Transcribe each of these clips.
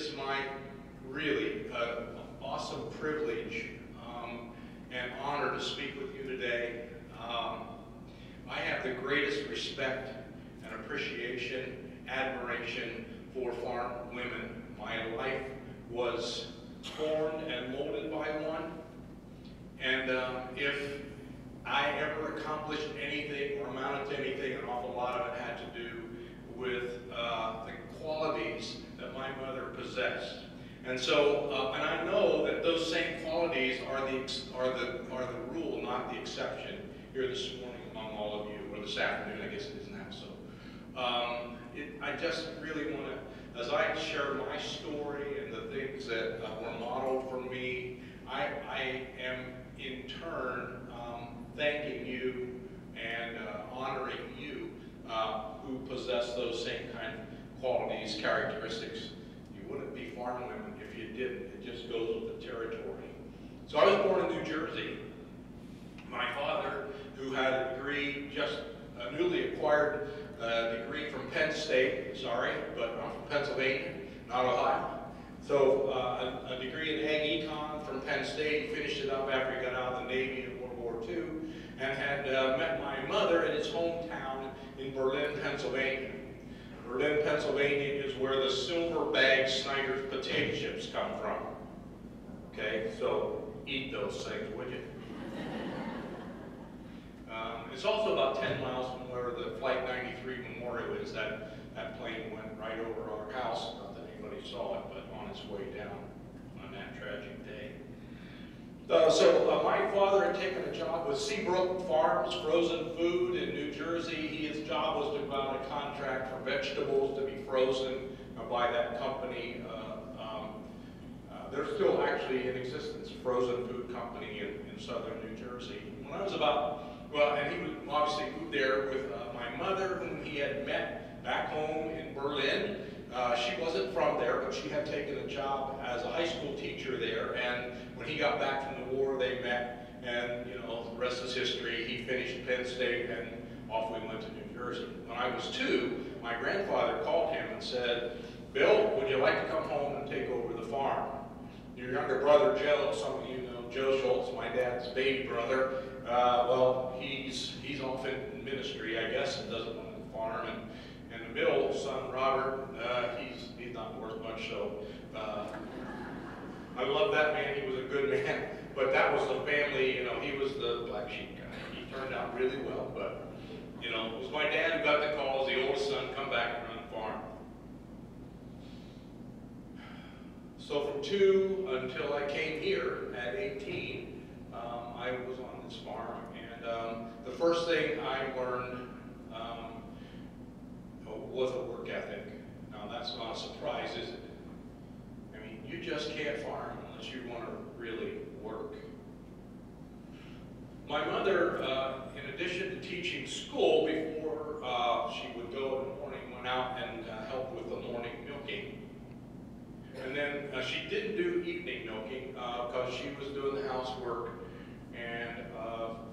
is my really awesome privilege and honor to speak with you today. I have the greatest respect and appreciation, admiration for farm women. My life was formed and molded by one, and if I ever accomplished anything or amounted to anything, an awful lot of it had to do with the qualities that my mother possessed. And so, and I know that those same qualities are the rule, not the exception, here this morning among all of you, or this afternoon, I guess it is now. So, I just really want to, as I share my story and the things that were modeled for me, I am in turn thanking you and honoring you who possess those same kind of qualities, characteristics. You wouldn't be farm women if you didn't. It just goes with the territory. So I was born in New Jersey. My father, who had a degree, just a newly acquired degree from Penn State, sorry, but I'm from Pennsylvania, not Ohio. So a degree in Ag Econ from Penn State. He finished it up after he got out of the Navy in World War II, and had met my mother in his hometown in Berlin, Pennsylvania. Berlin, Pennsylvania is where the silver bag Snyder's potato chips come from. Okay, so eat those things, would you? It's also about 10 miles from where the Flight 93 Memorial is. That plane went right over our house. Not that anybody saw it, but on its way down on that tragic day. So my father had taken a job with Seabrook Farms, frozen food in New Jersey. His job was to go out a contract for vegetables to be frozen by that company. They're still actually in existence, frozen food company in southern New Jersey. When I was about, well, and he was obviously moved there with my mother, whom he had met back home in Berlin. She wasn't from there, but she had taken a job as a high school teacher there, and when he got back from the war, they met, and you know, the rest is history. He finished Penn State, and off we went to New Jersey. When I was 2, my grandfather called him and said, "Bill, would you like to come home and take over the farm? Your younger brother, Joe," some of you know Joe Shultz, my dad's baby brother, well, he's off in ministry, I guess, and doesn't want to farm, and Bill's son, Robert, he's not worth much, so I love that man. He was a good man, but that was the family, you know, he was the black sheep guy. He turned out really well, but, you know, it was my dad who got the call as the oldest son, come back and run the farm. So from 2 until I came here at 18, I was on this farm, and the first thing I learned was a work ethic. Now that's not a surprise, is it? I mean, you just can't farm unless you want to really work. My mother, in addition to teaching school, before she would go in the morning, went out and help with the morning milking. And then she didn't do evening milking because she was doing the housework and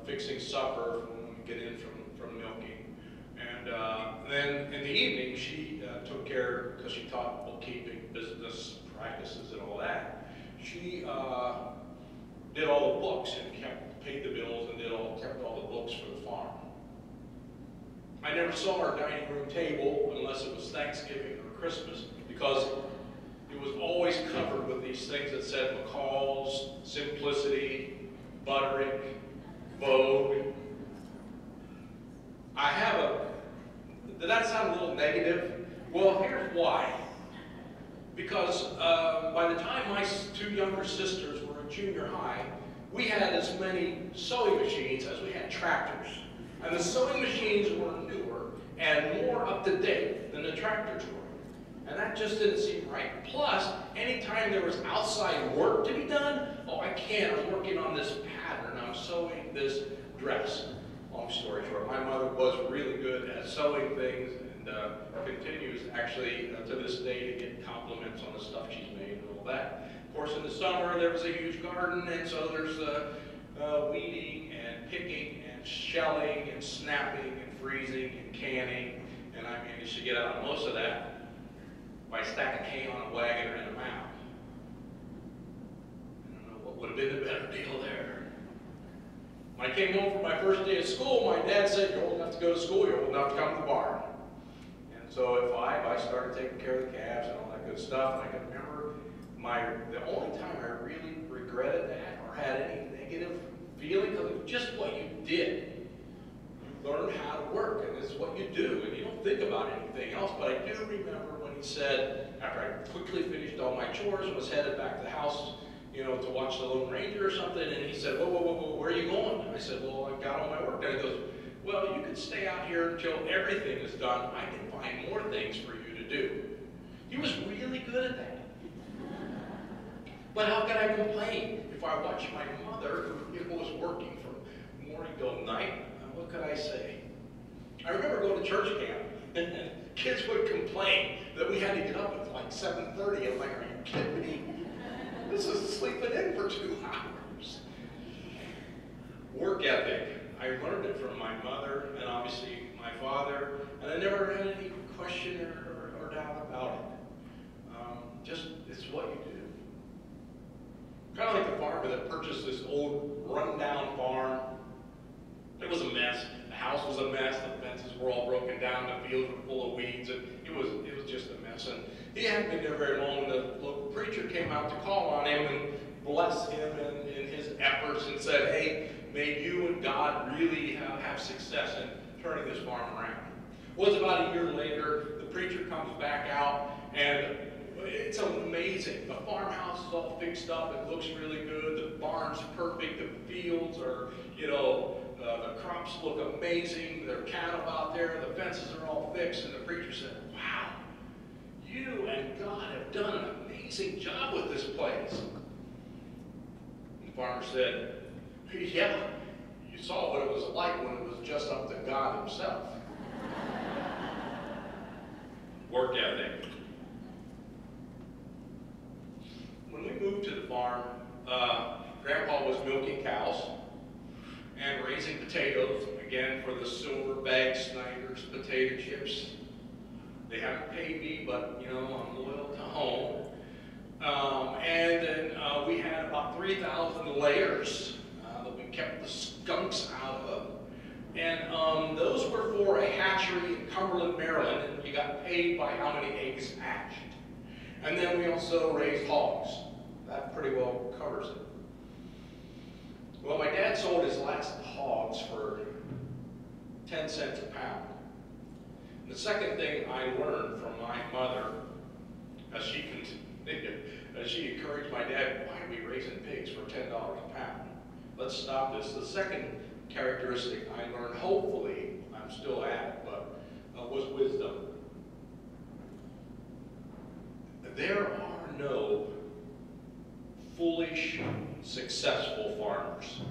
fixing supper when we get in from milking. And then in the evening, she took care, because she taught bookkeeping, business practices, and all that. She did all the books and paid the bills and kept all the books for the farm. I never saw our dining room table unless it was Thanksgiving or Christmas, because it was always covered with these things that said McCall's, Simplicity, Butterick, Vogue. Did that sound a little negative? Well, here's why. Because by the time my 2 younger sisters were in junior high, we had as many sewing machines as we had tractors. And the sewing machines were newer and more up to date than the tractors were. And that just didn't seem right. Plus, anytime there was outside work to be done, oh, I can't, I'm working on this pattern, I'm sewing this dress. Long story short, my mother was really good at sewing things, and continues actually to this day to get compliments on the stuff she's made and all that. Of course, in the summer there was a huge garden, and so there's weeding and picking and shelling and snapping and freezing and canning, and I managed to get out most of that by stacking hay on a wagon or in a have been a better deal there. When I came home for my first day of school, my dad said, you're old enough to go to school, you're old enough to come to the barn. And so at 5, I started taking care of the calves and all that good stuff. And I can remember the only time I really regretted that or had any negative feeling, because it was just what you did. You learn how to work, and it's what you do, and you don't think about anything else. But I do remember when he said, after I quickly finished all my chores and was headed back to the house, you know, to watch the Lone Ranger or something, and he said, whoa, where are you going? And I said, well, I got all my work done. He goes, well, you can stay out here until everything is done. I can find more things for you to do. He was really good at that. But how can I complain if I watch my mother, who was working from morning till night? What could I say? I remember going to church camp, and kids would complain that we had to get up at like 7:30. I'm like, are you kidding me? This is sleeping in for 2 hours. Work ethic. I learned it from my mother and obviously my father, and I never had any question or doubt about it. Just, it's what you do. Kind of like the farmer that purchased this old rundown farm. It was a mess. The house was a mess. The fences were all broken down. The fields were full of weeds, and it was just a mess. And he hadn't been there very long when the local preacher came out to call on him and bless him in his efforts and said, hey, may you and God really have success in turning this farm around. Well, it's about a year later, the preacher comes back out, and it's amazing. The farmhouse is all fixed up. It looks really good. The barn's perfect. The fields are, you know, the crops look amazing. There are cattle out there. The fences are all fixed. And the preacher said, wow, you and God have done an amazing job with this place. And the farmer said, yeah, you saw what it was like when it was just up to God himself. Work ethic. When we moved to the farm, Grandpa was milking cows and raising potatoes, again for the Silver Bag Snyder's potato chips. They haven't paid me, but you know, I'm loyal to home. And then we had about 3,000 layers that we kept the skunks out of. And those were for a hatchery in Cumberland, Maryland, and you got paid by how many eggs hatched. And then we also raised hogs. That pretty well covers it. Well, my dad sold his last hogs for 10 cents a pound. And the second thing I learned from my mother, as she encouraged my dad, why are we raising pigs for $10 a pound? Let's stop this. The second characteristic I learned, hopefully, I'm still at it, but was wisdom. There are no foolish, successful farmers.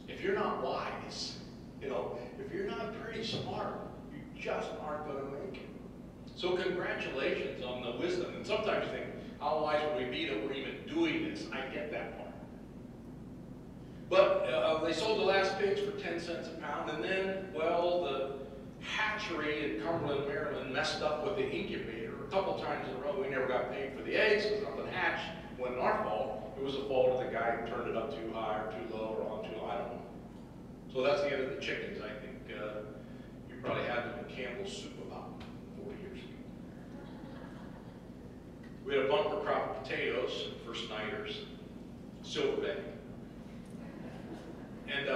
If you're not wise, you know, if you're not pretty smart, you just aren't going to make it. So congratulations on the wisdom. And sometimes you think, how wise would we be that we're even doing this? I get that part. But they sold the last pigs for 10 cents a pound, and then, well, the hatchery in Cumberland, Maryland messed up with the incubator a couple times in a row. We never got paid for the eggs because nothing hatched. It wasn't our fault. It was the fault of the guy who turned it up too high or too low or on too low. I don't know. So that's the end of the chickens. I think you probably had them in Campbell's soup about 40 years ago. We had a bumper crop of potatoes for Snyder's, Silver Bag. And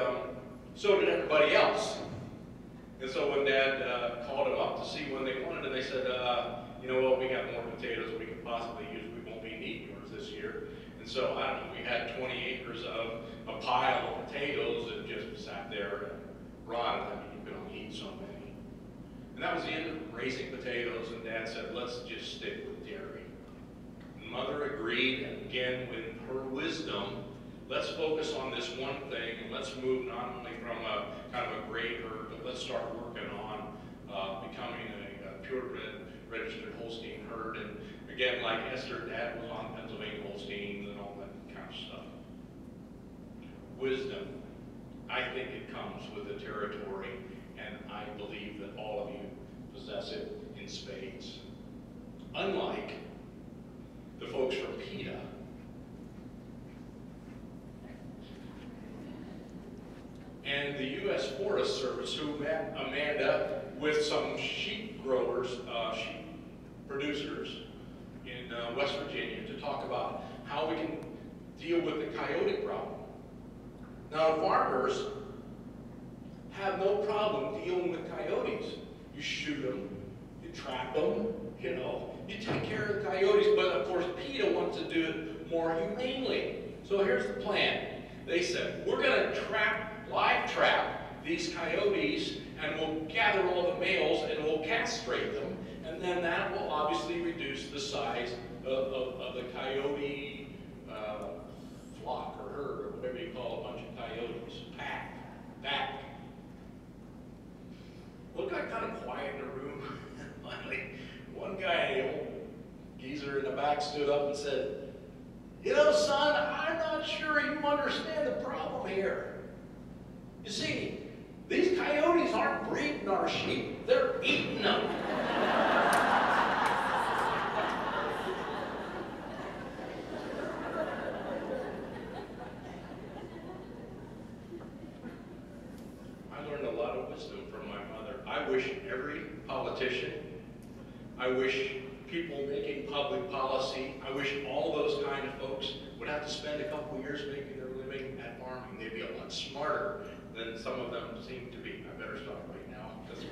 so did everybody else. And so when Dad called them up to see when they wanted it, they said, you know what, we got more potatoes than we could possibly use. We won't be needing yours this year. And so, I don't know, we had 20 acres of a pile of potatoes that just sat there and rotted. I mean, you could only eat so many. And that was the end of raising potatoes, and Dad said, let's just stick with dairy. And Mother agreed, and again, with her wisdom, let's focus on this one thing, and let's move not only from a kind of a grade herd, but let's start working on becoming a purebred registered Holstein herd. And again, like Esther, Dad was on Pennsylvania Holsteins and all that kind of stuff. Wisdom, I think it comes with the territory, and I believe that all of you possess it in spades. Unlike the folks from PETA, and the U.S. Forest Service, who met Amanda with some sheep growers, sheep producers in West Virginia to talk about how we can deal with the coyote problem. Now, farmers have no problem dealing with coyotes. You shoot them, you trap them, you know, you take care of the coyotes, but of course PETA wants to do it more humanely. So here's the plan. They said, we're going to live trap these coyotes, and we'll gather all the males and we'll castrate them, and then that will obviously reduce the size of the coyote flock or herd, or whatever you call a bunch of coyotes. Pack. Well, it got kind of quiet in the room. Finally, one guy, the old geezer in the back, stood up and said, you know, son, I'm not sure you understand the problem here. You see, these coyotes aren't breeding our sheep, they're eating them. I learned a lot of wisdom from my mother. I wish every politician, I wish people making public policy, I wish all those kind of folks would have to spend a couple years making their living at farming. They'd be a lot smarter than some of them seem to be. I better stop right now, because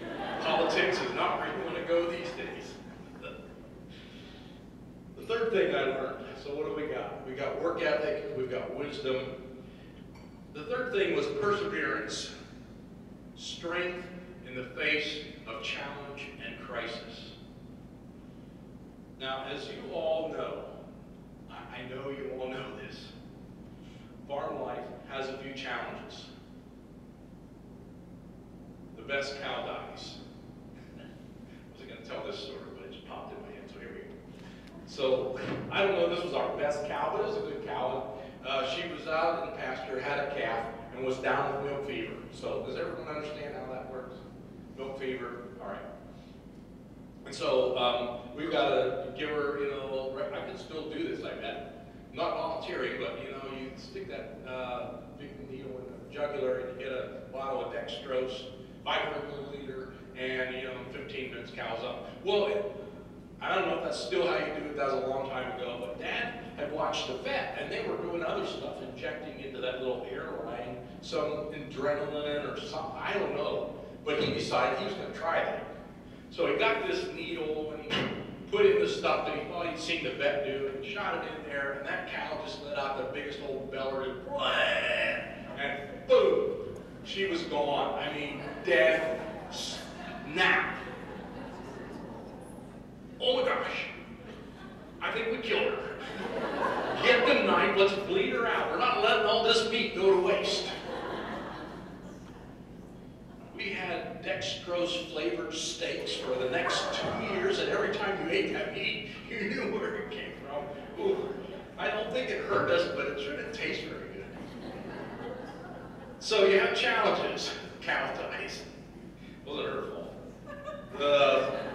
politics is not where you want to go these days. The third thing I learned, so what do we got? We got work ethic, we've got wisdom. The third thing was perseverance. Strength in the face of challenge and crisis. Now, as you all know, I know you all know this, farm life has a few challenges. The best cow dies. I wasn't going to tell this story, but it just popped in my head, so here we go. So, I don't know if this was our best cow, but it was a good cow. She was out in the pasture, had a calf, and was down with milk fever. So, does everyone understand how that works? Milk fever, all right. And so, we've got to give her, you know, I can still do this, I bet. Not volunteering, but, you know, you stick that big needle in the jugular and you get a bottle of dextrose, 500 milliliter, and, you know, in 15 minutes, cow's up. Well, I don't know if that's still how you do it. That was a long time ago, but Dad had watched the vet, and they were doing other stuff, injecting into that little airline some adrenaline or something, I don't know. But he decided he was going to try that. So he got this needle, and he put in the stuff that he thought he'd seen the vet do, and shot it in there, and that cow just let out the biggest old beller, and boom, she was gone. I mean, dead, snap. Oh my gosh, I think we killed her. Get the knife, let's bleed her out. We're not letting all this meat go to waste. We had dextrose flavored steaks for the next 2 years, and every time you ate that meat, you knew where it came from. Ooh, I don't think it hurt us, but it sure didn't taste very good. So you have challenges. Cow dies. Wasn't her fault.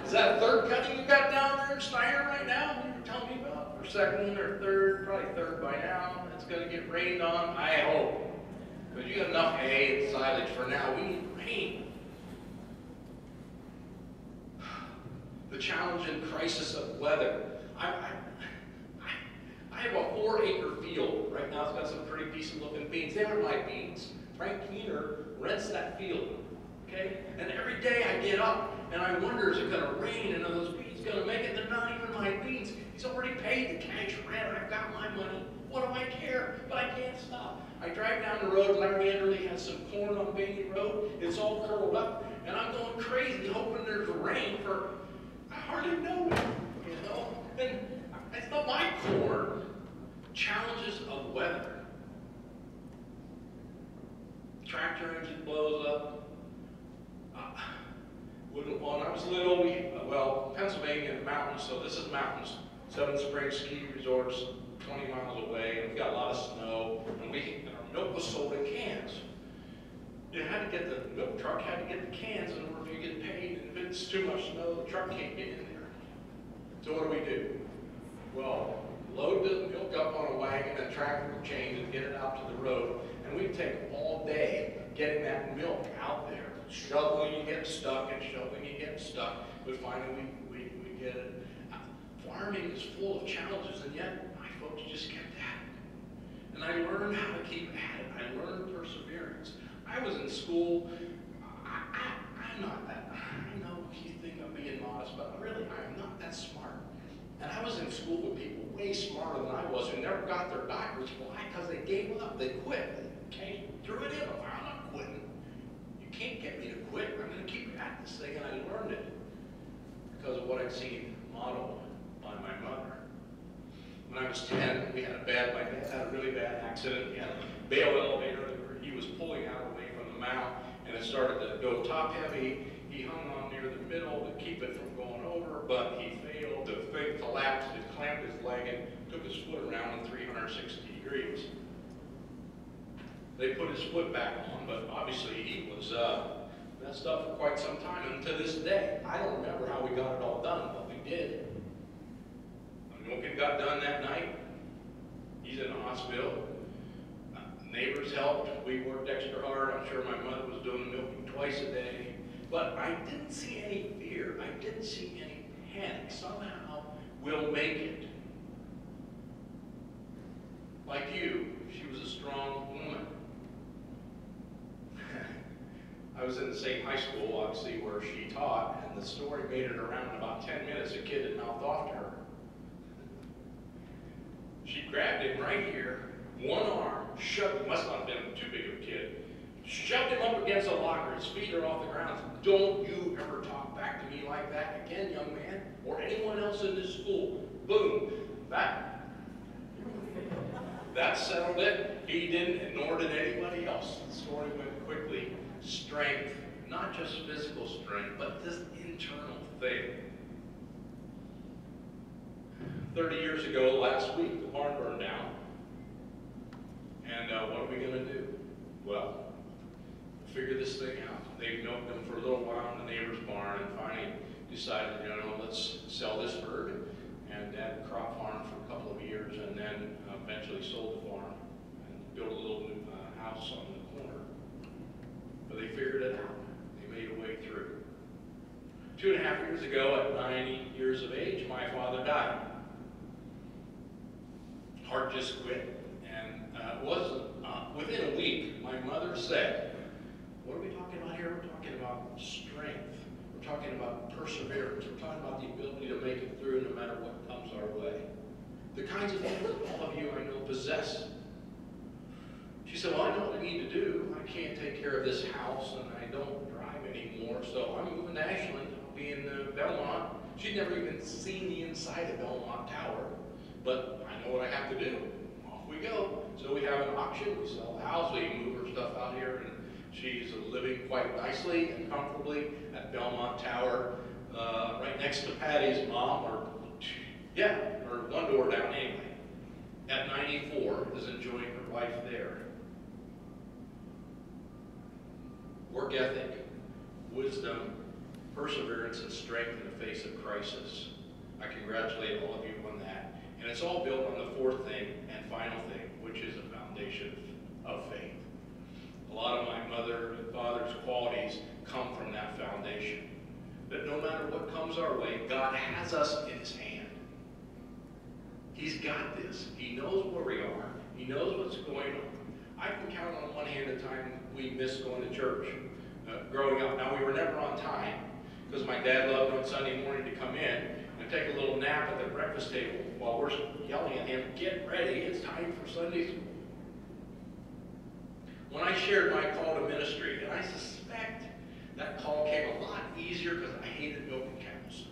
Is that a third cutting you got down there in Steiner right now? You were telling me about? Or second or third? Probably third by now. It's going to get rained on, I hope. But you got enough hay and silage for now. We need rain. The challenge and crisis of weather. I have a 4-acre field right now. It's got some pretty decent looking beans. They aren't my beans. Frank Keener rents that field. Okay? And every day I get up and I wonder, is it going to rain and are those beans going to make it? They're not even my beans. He's already paid the cash rent. I've got my money. What do I care? But I can't stop. I drive down the road. Larry Anderley has some corn on Bailey Road. It's all curled up. And I'm going crazy hoping there's rain for, I hardly know it, you know? And it's not my corn. Challenges of weather. Tractor engine blows up. When I was little, Pennsylvania in the mountains, so this is mountains. Seven Springs ski resorts, 20 miles away, and we got a lot of snow, and our milk was sold in cans. You had to get the milk truck, had to get the cans in order for you to get paid, and if it's too much snow, the truck can't get in there. So what do? Well, load the milk up on a wagon and tractor with chains and get it out to the road, and we'd take all day getting that milk out there, shoveling, you get stuck, and shoveling, you get stuck, but finally we get it. Farming is full of challenges, and yet my folks just kept at it. And I learned how to keep at it. I learned perseverance. I was in school, I'm not that, I know you think I'm being modest, but really I'm not that smart. And I was in school with people way smarter than I was who never got their doctorates. Why? Because they gave up, they quit. They threw it in. I'm not quitting. You can't get me to quit. I'm going to keep at this thing, and I learned it because of what I'd seen modeled by my mother. When I was 10, my dad had a really bad accident. We had a bale elevator where he was pulling out away from the mount, and it started to go top heavy. He hung on near the middle to keep it from going over, but he failed. The thing collapsed. It clamped his leg and took his foot around in 360 degrees. They put his foot back on, but obviously he was messed up for quite some time. And to this day, I don't remember how we got it all done, but we did. Milking got done that night. He's in the hospital. Neighbors helped. We worked extra hard. I'm sure my mother was doing the milking twice a day. But I didn't see any fear. I didn't see any panic. Somehow we'll make it. Like you, she was a strong woman. I was in the same high school, obviously, where she taught, and the story made it around in about 10 minutes. A kid had mouthed off to her. She grabbed him right here, one arm, shoved him, must not have been too big of a kid, shoved him up against a locker, his feet are off the ground. Don't you ever talk back to me like that again, young man, or anyone else in this school. Boom. That settled it. He didn't, nor did anybody else. The story went quickly. Strength, not just physical strength, but this internal thing. 30 years ago, last week, the barn burned down. And what are we going to do? Well, figure this thing out. They milked them for a little while in the neighbor's barn and finally decided, let's sell this herd. And Dad crop farmed for a couple of years and then eventually sold the farm and built a little new house on the corner. But they figured it out. They made a way through. 2.5 years ago, at 90 years of age, my father died. Heart just quit. And it wasn't within a week, my mother said, what are we talking about here? We're talking about strength. We're talking about perseverance. We're talking about the ability to make it through no matter what comes our way. The kinds of things that all of you I know possess. She said, well, I know what I need to do. I can't take care of this house and I don't drive anymore, so I'm moving to Ashland. I'll be in Belmont. She'd never even seen the inside of Belmont Tower, but I know what I have to do. Off we go. So we have an auction. We sell the house. We move her stuff out here, and she's living quite nicely and comfortably at Belmont Tower, right next to Patty's mom, or one door down anyway. At 94, is enjoying her life there. Work ethic, wisdom, perseverance, and strength in the face of crisis. I congratulate all of you on that. And it's all built on the fourth thing and final thing, which is a foundation of faith. A lot of my mother and father's qualities come from that foundation. That no matter what comes our way, God has us in his hand. He's got this. He knows where we are. He knows what's going on. I can count on one hand the time we missed going to church growing up. Now, we were never on time because my dad loved on Sunday morning to come in and take a little nap at the breakfast table while we're yelling at him, get ready, it's time for Sunday school. When I shared my call to ministry, and I suspect that call came a lot easier because I hated milking cows.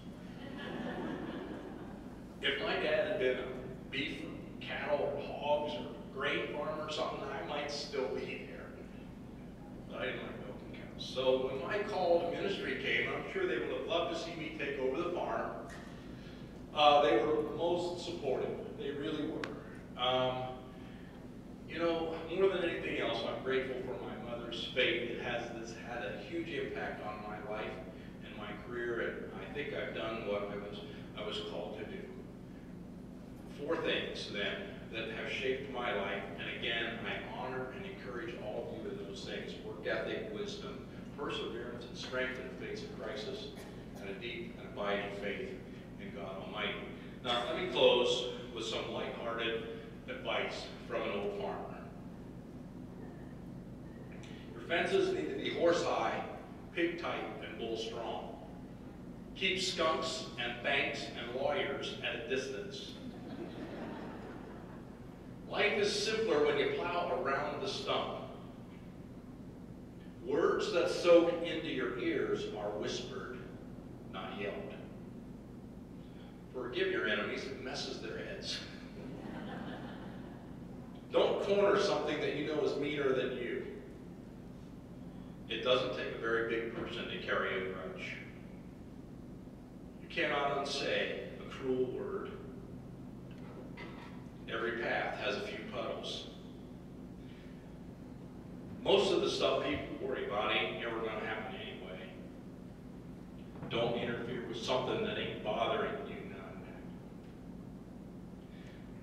If my dad had been a beef or cattle or hogs or grain farmer or something, I might still be there. But I didn't like milking cows. So when my call to ministry came, I'm sure they would have loved to see me take over the farm. They were most supportive. They really were. More than anything else, I'm grateful for my mother's faith. It has had a huge impact on my life and my career, and I think I've done what I was called to do. 4 things then that have shaped my life, and again, I honor and encourage all of you as those things: work ethic, wisdom, perseverance, and strength in the face of crisis, and a deep and abiding faith in God Almighty. Now, let me close with some lighthearted advice from an old farmer. Your fences need to be horse-high, pig-tight, and bull-strong. Keep skunks and banks and lawyers at a distance. Life is simpler when you plow around the stump. Words that soak into your ears are whispered, not yelled. Forgive your enemies, it messes their heads. Don't corner something that you know is meaner than you. It doesn't take a very big person to carry a grudge. You cannot unsay a cruel word. Every path has a few puddles. Most of the stuff people worry about ain't ever going to happen anyway. Don't interfere with something that ain't bothering you none.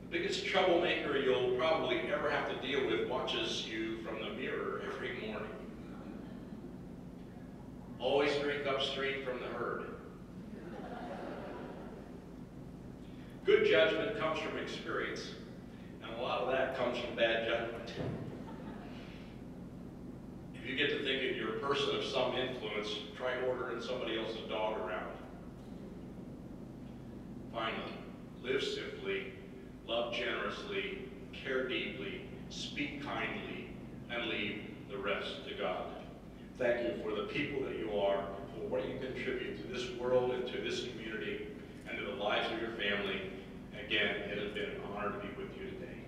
The biggest troublemaker you'll probably ever have to deal with watches you from the mirror every morning. Always drink upstream from the herd. Good judgment comes from experience, and a lot of that comes from bad judgment. If you get to thinking you're a person of some influence, try ordering somebody else's dog around. Finally, live simply, love generously, care deeply, speak kindly, and leave the rest to God. Thank you for the people that you are, for what you contribute to this world and to this community and to the lives of your family. Again, it has been an honor to be with you today.